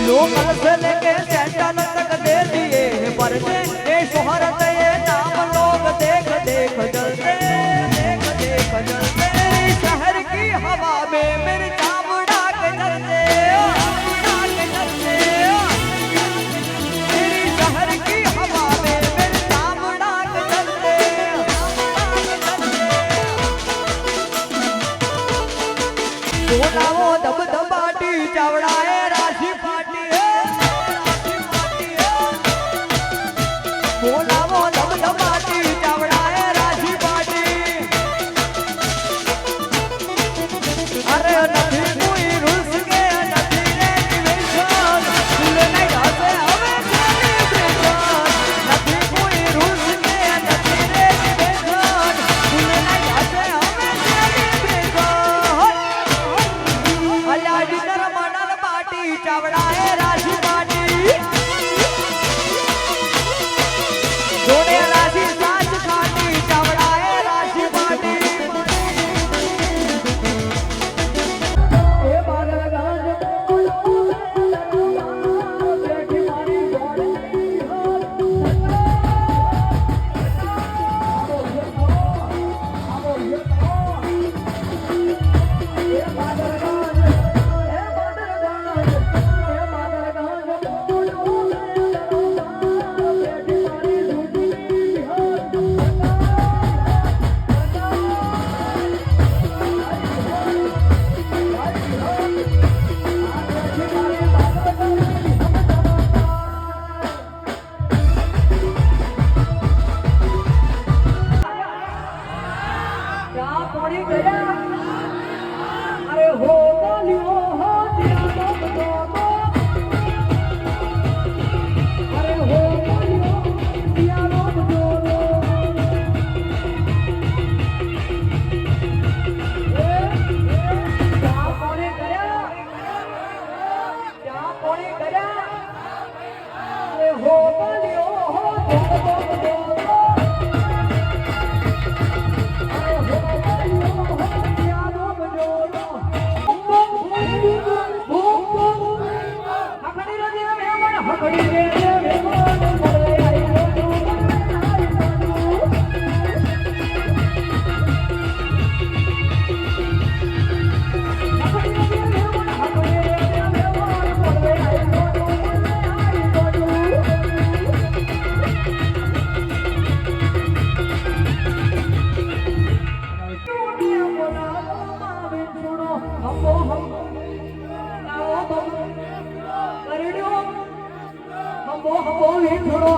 लोग से लेके सैंडल तक दे दिए पर ये शोहरत ये नाम लोग देख देख जलते देख देख जलते शहर की हवा में मेरे चावड़ा के जलते मेरी शहर की हवा में मेरे चावड़ा के जलते बोलावो दबदबाटी चावड़ाए राशि पाटी बोलावो दबदबाटी चावड़ाए राशि पाटी अरे નથી કોઈ રૂલ્સ કે નથી રેગ્યુલેશન ફૂલ નહીં હશે હવે સેલિબ્રેશન નથી કોઈ રૂલ્સ કે નથી રેગ્યુલેશન ફૂલ નહીં હશે હવે સેલિબ્રેશન અલ્યા ડિનર મનર પાર્ટી ચાવડાએ રાશિ પાર્ટી જોડે રાશિ સાચ ખાટી ચાવડાએ રાશિ પાર્ટી अरे हो बोलियो हो दिल दो अरे हो बोलियो दिया लोग दो क्या कोने गया अरे हो बोलियो हो दिल दो हमो वीर छोड़ो